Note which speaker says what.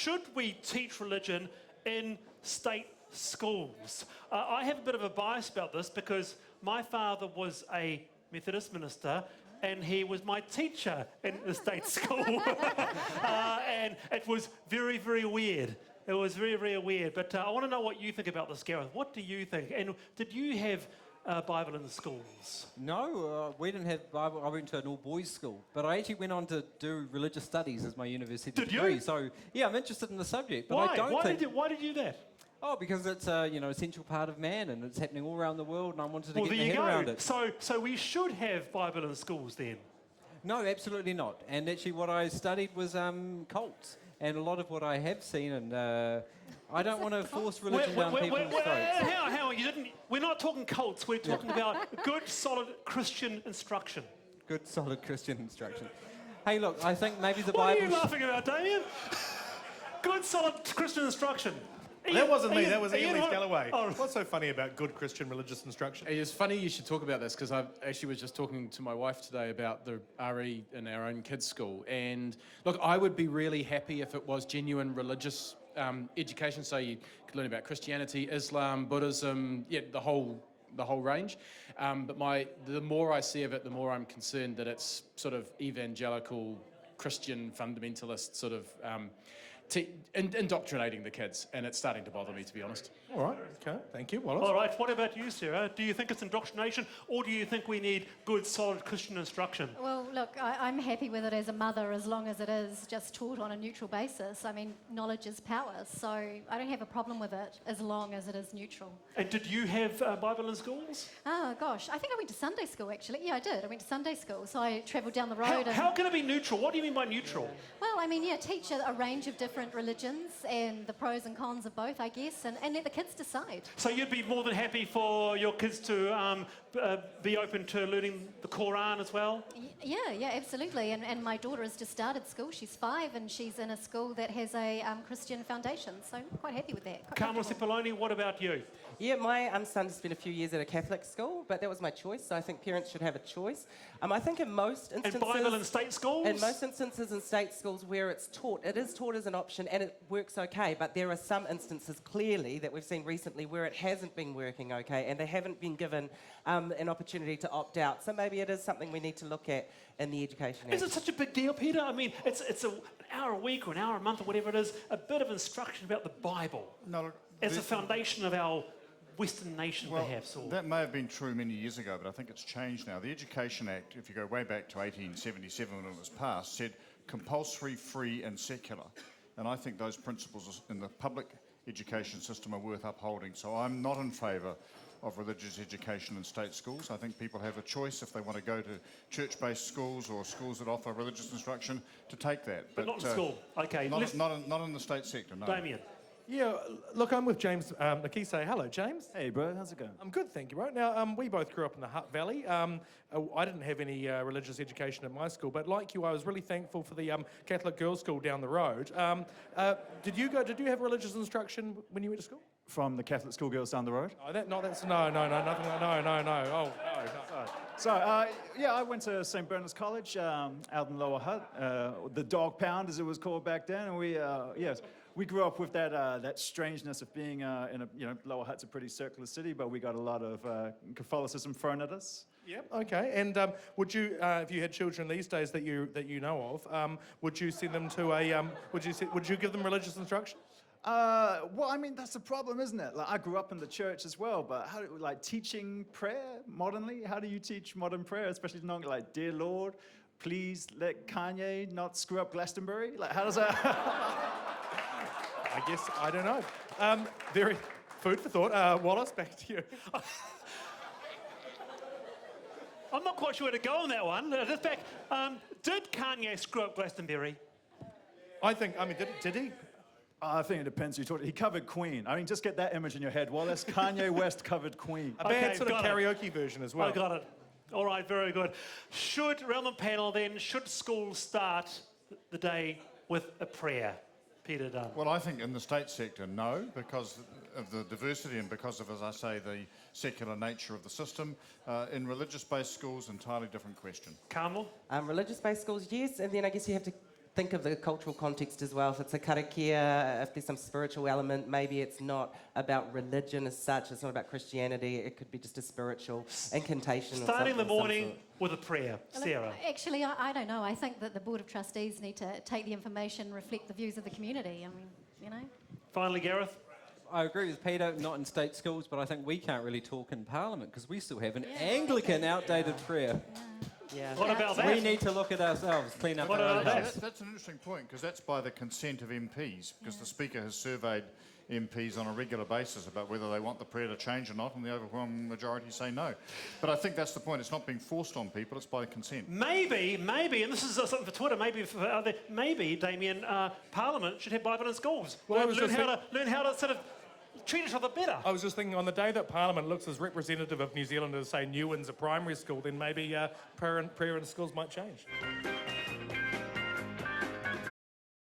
Speaker 1: should we teach religion in state schools? I have a bit of a bias about this because my father was a Methodist minister and he was my teacher in the state school. And it was very, very weird. It was very, very weird. But I want to know what you think about this, Gareth. What do you think? And did you have Bible in the schools?
Speaker 2: No, we didn't have Bible. I went to an all-boys school, but I actually went on to do religious studies as my university degree.
Speaker 1: You?
Speaker 2: So, yeah, I'm interested in the subject. But
Speaker 1: Why?
Speaker 2: I don't
Speaker 1: Why did you do that?
Speaker 2: Oh, because it's a essential part of man, and it's happening all around the world, and I wanted to get my
Speaker 1: there you
Speaker 2: head
Speaker 1: go.
Speaker 2: around it.
Speaker 1: So we should have Bible in schools then?
Speaker 2: No, absolutely not. And actually, what I studied was cults, and a lot of what I have seen, and I don't want to force religion down people's throats.
Speaker 1: How you didn't? We're not talking cults. We're talking about good, solid Christian instruction.
Speaker 2: Good, solid Christian instruction. Hey, look, I think maybe the
Speaker 1: What
Speaker 2: Bible...
Speaker 1: are you laughing about, Damien? Good, solid Christian instruction.
Speaker 3: That wasn't me, that was Ian Galloway.
Speaker 1: Oh.
Speaker 3: What's so funny about good Christian religious instruction?
Speaker 4: It's funny you should talk about this because I actually was just talking to my wife today about the RE in our own kids' school. And look, I would be really happy if it was genuine religious education, so you could learn about Christianity, Islam, Buddhism, the whole range. But the more I see of it, the more I'm concerned that it's sort of evangelical Christian fundamentalist sort of indoctrinating the kids, and it's starting to bother me, to be honest.
Speaker 3: All right, okay, thank you, Wallace.
Speaker 1: All right, what about you, Sarah? Do you think it's indoctrination, or do you think we need good, solid Christian instruction?
Speaker 5: Well, look, I'm happy with it as a mother as long as it is just taught on a neutral basis. I mean, knowledge is power, so I don't have a problem with it as long as it is neutral.
Speaker 1: And did you have Bible in schools?
Speaker 5: Oh, gosh, I think I went to Sunday school, actually. Yeah, I did. I went to Sunday school, so I travelled down the road.
Speaker 1: How can it be neutral? What do you mean by neutral?
Speaker 5: Well, I mean, teach a range of different religions and the pros and cons of both, I guess, and let the kids decide.
Speaker 1: So you'd be more than happy for your kids to be open to learning the Quran as well?
Speaker 5: Yeah, absolutely. And my daughter has just started school. She's 5 and she's in a school that has a Christian foundation, so I'm quite happy with that.
Speaker 1: Carmel Cipollone, what about you?
Speaker 6: Yeah, my son spent a few years at a Catholic school, but that was my choice, so I think parents should have a choice. I think in most instances...
Speaker 1: And Bible in state schools?
Speaker 6: In most instances in state schools where it's taught, it is taught as an option and it works okay, but there are some instances clearly that we've seen recently where it hasn't been working okay and they haven't been given an opportunity to opt out. So maybe it is something we need to look at in the Education Act.
Speaker 1: Is it such a big deal, Peter? I mean, it's an hour a week or an hour a month or whatever it is, a bit of instruction about the Bible as a foundation of our Western nation, perhaps? Or...
Speaker 7: That may have been true many years ago, but I think it's changed now. The Education Act, if you go way back to 1877 when it was passed, said compulsory, free and secular. And I think those principles in the public education system are worth upholding. So I'm not in favour of religious education in state schools. I think people have a choice if they want to go to church-based schools or schools that offer religious instruction to take that.
Speaker 1: But not in school, okay.
Speaker 7: Not in the state sector, no.
Speaker 1: Damien.
Speaker 3: Yeah, look, I'm with James Nakise. Hello, James.
Speaker 8: Hey, bro, how's it going?
Speaker 3: I'm good, thank you, bro. Now, we both grew up in the Hutt Valley. I didn't have any religious education at my school, but like you, I was really thankful for the Catholic girls' school down the road. Did you have religious instruction when you went to school?
Speaker 8: From the Catholic schoolgirls down the road?
Speaker 3: No, nothing like no.
Speaker 8: So, I went to St. Bernard's College out in Lower Hutt, the Dog Pound, as it was called back then, and we grew up with that strangeness of being Lower Hutt's a pretty circular city, but we got a lot of Catholicism thrown at us.
Speaker 3: Yep. Okay. And would you, if you had children these days that you know of, would you send them to would you give them religious instruction?
Speaker 8: That's the problem, isn't it? Like, I grew up in the church as well, but teaching prayer modernly? How do you teach modern prayer, especially not like, dear Lord, please let Kanye not screw up Glastonbury? Like, how does that?
Speaker 3: I guess I don't know. Very food for thought. Wallace, back to you.
Speaker 1: I'm not quite sure where to go on that one. Just back. Did Kanye screw up Glastonbury?
Speaker 3: Did he?
Speaker 8: I think it depends who you talk to. He covered Queen. I mean, just get that image in your head. Wallace, Kanye West covered Queen.
Speaker 3: A bad sort of karaoke version as well.
Speaker 1: I got it. All right, very good. Around the panel then, should schools start the day with a prayer? Peter Dunn.
Speaker 7: Well, I think in the state sector, no, because of the diversity and because of, as I say, the secular nature of the system. In religious-based schools, entirely different question.
Speaker 1: Carmel?
Speaker 6: Religious-based schools, yes, and then I guess you have to think of the cultural context as well. If it's a karakia, if there's some spiritual element, maybe it's not about religion as such, it's not about Christianity, it could be just a spiritual incantation.
Speaker 1: Starting
Speaker 6: or
Speaker 1: the
Speaker 6: something of some
Speaker 1: morning
Speaker 6: sort.
Speaker 1: with a prayer. Sarah.
Speaker 5: Actually, I don't know. I think that the Board of Trustees need to take the information, reflect the views of the community. I mean, you know.
Speaker 1: Finally, Gareth.
Speaker 2: I agree with Peter, not in state schools, but I think we can't really talk in Parliament because we still have an Anglican outdated prayer.
Speaker 6: Yeah.
Speaker 1: What about that?
Speaker 2: We need to look at ourselves, clean up
Speaker 1: What
Speaker 2: our own
Speaker 1: about that?
Speaker 2: house.
Speaker 7: That's an interesting point because that's by the consent of MPs because the Speaker has surveyed MPs on a regular basis about whether they want the prayer to change or not, and the overwhelming majority say no. But I think that's the point. It's not being forced on people, it's by consent.
Speaker 1: Maybe, and this is something for Twitter, maybe, Damien, Parliament should have Bible in schools.
Speaker 3: Well, I was
Speaker 1: learn
Speaker 3: just
Speaker 1: how to sort of treat each other better.
Speaker 3: I was just thinking, on the day that Parliament looks as representative of New Zealand as, say, Newlands, a primary school, then maybe prayer in schools might change.